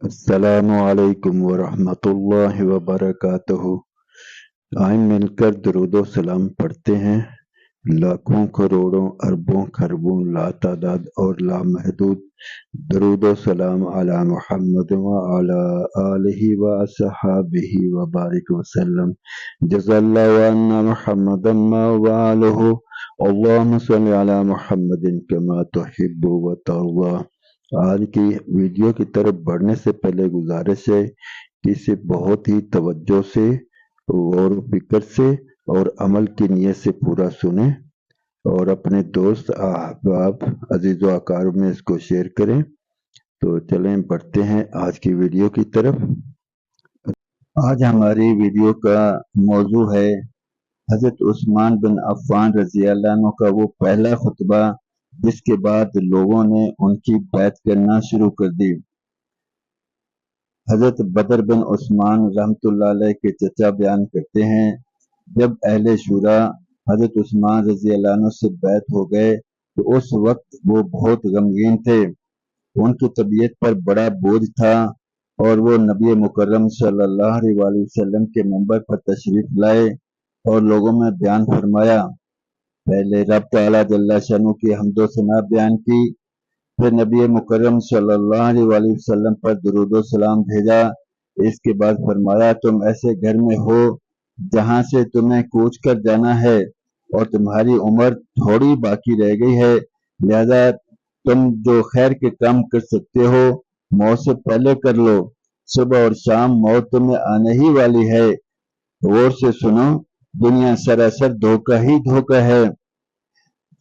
السلام علیکم ورحمۃ اللہ وبرکاتہ۔ آئیں مل کر درود و سلام پڑھتے ہیں۔ لاکھوں کروڑوں اربوں خربوں لاتعداد اور لامحدود درود و سلام علی محمد وعلی آلہ وصحابہ وبارک وسلم۔ جزا اللہ عنا محمدا ما وعلہ، اللہم صل علی محمد کما تحب وترضی۔ آج کی ویڈیو کی طرف بڑھنے سے پہلے گزارش ہے کہ اسے بہت ہی توجہ سے، غور و فکر سے اور عمل کی نیت سے پورا سنیں اور اپنے دوست احباب عزیز و اقارب میں اس کو شیئر کریں۔ تو چلیں بڑھتے ہیں آج کی ویڈیو کی طرف۔ آج ہماری ویڈیو کا موضوع ہے حضرت عثمان بن عفان رضی اللہ عنہ کا وہ پہلا خطبہ جس کے بعد لوگوں نے ان کی بیعت کرنا شروع کر دی۔ حضرت بدر بن عثمان رحمۃ اللہ علیہ کے چچا بیان کرتے ہیں، جب اہل شورا حضرت عثمان رضی اللہ عنہ سے بیعت ہو گئے تو اس وقت وہ بہت غمگین تھے، ان کی طبیعت پر بڑا بوجھ تھا اور وہ نبی مکرم صلی اللہ علیہ وسلم کے منبر پر تشریف لائے اور لوگوں میں بیان فرمایا۔ پہلے رب تعالیٰ جل شانہ کی حمد و ثنا بیان کی، پھر نبی مکرم صلی اللہ علیہ وسلم پر درود و سلام بھیجا۔ اس کے بعد فرمایا، تم ایسے گھر میں ہو جہاں سے تمہیں کوچ کر جانا ہے اور تمہاری عمر تھوڑی باقی رہ گئی ہے، لہذا تم جو خیر کے کام کر سکتے ہو موت سے پہلے کر لو، صبح اور شام موت تمہیں آنے ہی والی ہے۔ غور سے سنو، دنیا سراسر دھوکہ ہی دھوکہ ہے۔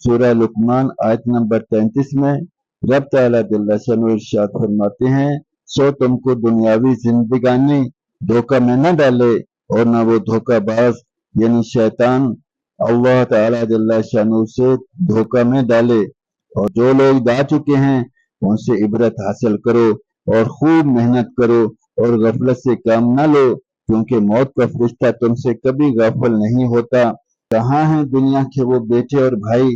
سورہ لقمان آیت نمبر 33 میں رب تعالیٰ جل شانہ ارشاد فرماتے ہیں، سو تم کو دنیاوی زندگانی دھوکہ میں نہ ڈالے اور نہ وہ دھوکہ باز یعنی شیطان اللہ تعالیٰ جل شانہ سے دھوکہ میں ڈالے۔ اور جو لوگ جا چکے ہیں ان سے عبرت حاصل کرو اور خوب محنت کرو اور غفلت سے کام نہ لو، کیونکہ موت کا فرشتہ تم سے کبھی غافل نہیں ہوتا۔ کہاں ہیں دنیا کے وہ بیٹے اور بھائی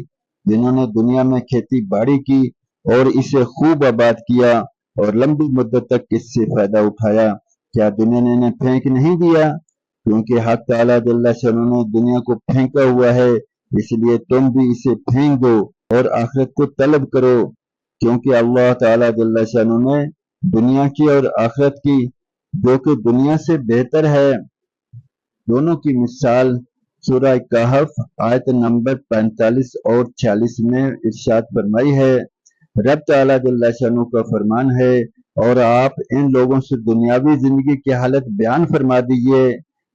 جنہوں نے دنیا میں کھیتی باڑی کی اور اسے خوب آباد کیا اور لمبی مدت تک اس سے فائدہ اٹھایا؟ کیا دنیا نے انہیں پھینک نہیں دیا؟ کیونکہ حق تعالیٰ جل شانہ نے دنیا کو پھینکا ہوا ہے، اس لیے تم بھی اسے پھینک دو اور آخرت کو طلب کرو، کیونکہ اللہ تعالیٰ جل شانہ نے دنیا کی اور آخرت کی جو کہ دنیا سے بہتر ہے، دونوں کی مثال سورہ کہف آیت نمبر 45 اور 46 میں ارشاد فرمائی ہے۔ رب تعالیٰ جل شانہ کا فرمان ہے، اور آپ ان لوگوں سے دنیاوی زندگی کی حالت بیان فرما دیجئے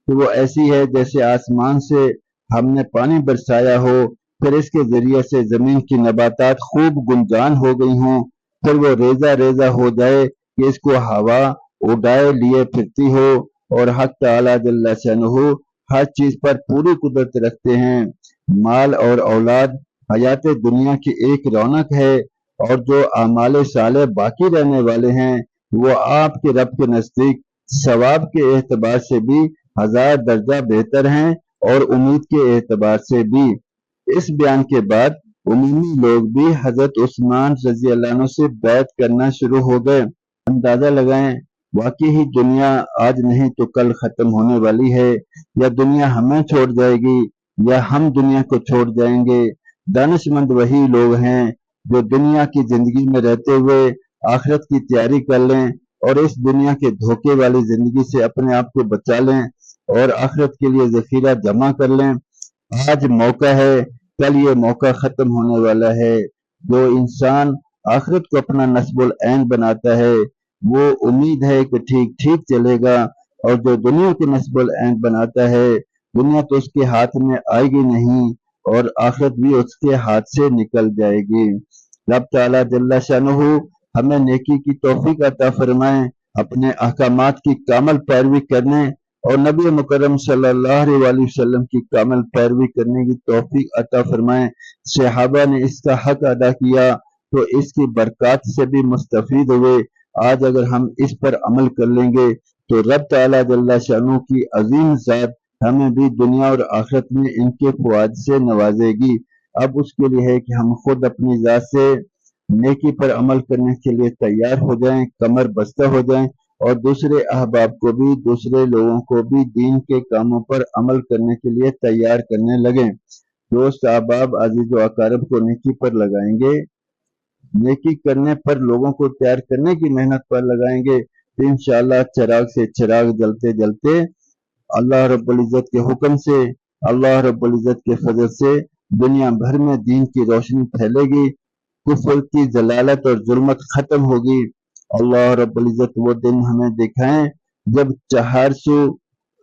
کہ وہ ایسی ہے جیسے آسمان سے ہم نے پانی برسایا ہو، پھر اس کے ذریعے سے زمین کی نباتات خوب گنجان ہو گئی ہوں، پھر وہ ریزہ ریزہ ہو جائے کہ اس کو ہوا اڑائے لیے پھرتی ہو، اور حق تعالیٰ جل شانہ ہر چیز پر پوری قدرت رکھتے ہیں۔ مال اور اولاد حیات دنیا کی ایک رونق ہے، اور جو اعمال صالح باقی رہنے والے ہیں وہ آپ کے رب کے نزدیک ثواب کے اعتبار سے بھی 1000 درجہ بہتر ہیں اور امید کے اعتبار سے بھی۔ اس بیان کے بعد عمومی لوگ بھی حضرت عثمان رضی اللہ عنہ سے بیعت کرنا شروع ہو گئے۔ اندازہ لگائیں، واقعی ہی دنیا آج نہیں تو کل ختم ہونے والی ہے، یا دنیا ہمیں چھوڑ جائے گی یا ہم دنیا کو چھوڑ جائیں گے۔ دانش مند وہی لوگ ہیں جو دنیا کی زندگی میں رہتے ہوئے آخرت کی تیاری کر لیں اور اس دنیا کے دھوکے والی زندگی سے اپنے آپ کو بچا لیں اور آخرت کے لیے ذخیرہ جمع کر لیں۔ آج موقع ہے، کل یہ موقع ختم ہونے والا ہے۔ جو انسان آخرت کو اپنا نصب العین بناتا ہے وہ امید ہے کہ ٹھیک چلے گا، اور جو دنیا کو نصب العین بناتا ہے دنیا تو اس کے ہاتھ میں آئے گی نہیں اور آخرت بھی اس کے ہاتھ سے نکل جائے گی۔ رب تعالیٰ جل شانہ ہمیں نیکی کی توفیق عطا فرمائیں، اپنے احکامات کی کامل پیروی کرنے اور نبی مکرم صلی اللہ علیہ وسلم کی کامل پیروی کرنے کی توفیق عطا فرمائیں۔ صحابہ نے اس کا حق ادا کیا تو اس کی برکات سے بھی مستفید ہوئے۔ آج اگر ہم اس پر عمل کر لیں گے تو رب تعالیٰ جل شانہ کی عظیم ذات ہمیں بھی دنیا اور آخرت میں ان کے فوائد سے نوازے گی۔ اب اس کے لیے ہے کہ ہم خود اپنی ذات سے نیکی پر عمل کرنے کے لیے تیار ہو جائیں، کمر بستہ ہو جائیں، اور دوسرے احباب کو بھی، دوسرے لوگوں کو بھی دین کے کاموں پر عمل کرنے کے لیے تیار کرنے لگیں۔ دوست احباب عزیز و اقارب کو نیکی پر لگائیں گے، نیکی کرنے پر لوگوں کو تیار کرنے کی محنت پر لگائیں گے، تو انشاءاللہ چراغ سے چراغ جلتے جلتے اللہ رب العزت کے حکم سے، اللہ رب العزت کے فضل سے دنیا بھر میں دین کی روشنی پھیلے گی، کفر کی ضلالت اور ظلمت ختم ہوگی۔ اللہ رب العزت وہ دن ہمیں دکھائیں جب 400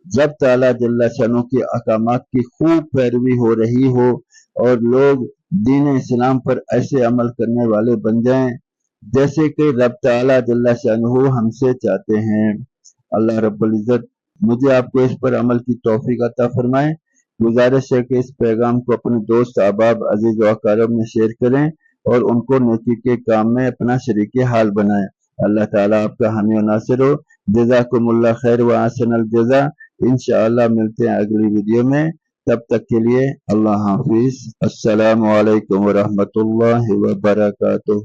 رب تعالیٰ جل شانہ کے احکامات کی خوب پیروی ہو رہی ہو، اور لوگ دین اسلام پر ایسے عمل کرنے والے بن جائیں جیسے کہ رب تعالیٰ جل شانہ ہم سے چاہتے ہیں۔ اللہ رب العزت مجھے آپ کو اس پر عمل کی توفیق عطا فرمائے۔ گزارش ہے کہ اس پیغام کو اپنے دوست احباب عزیز و اقارب میں شیئر کریں اور ان کو نیکی کے کام میں اپنا شریک حال بنائیں۔ اللہ تعالیٰ آپ کا حامی و ناصر ہو۔ جزاکم اللہ خیر و احسن الجزا۔ انشاءاللہ ملتے ہیں اگلی ویڈیو میں، تب تک کے لیے اللہ حافظ۔ السلام علیکم ورحمۃ اللہ وبرکاتہ۔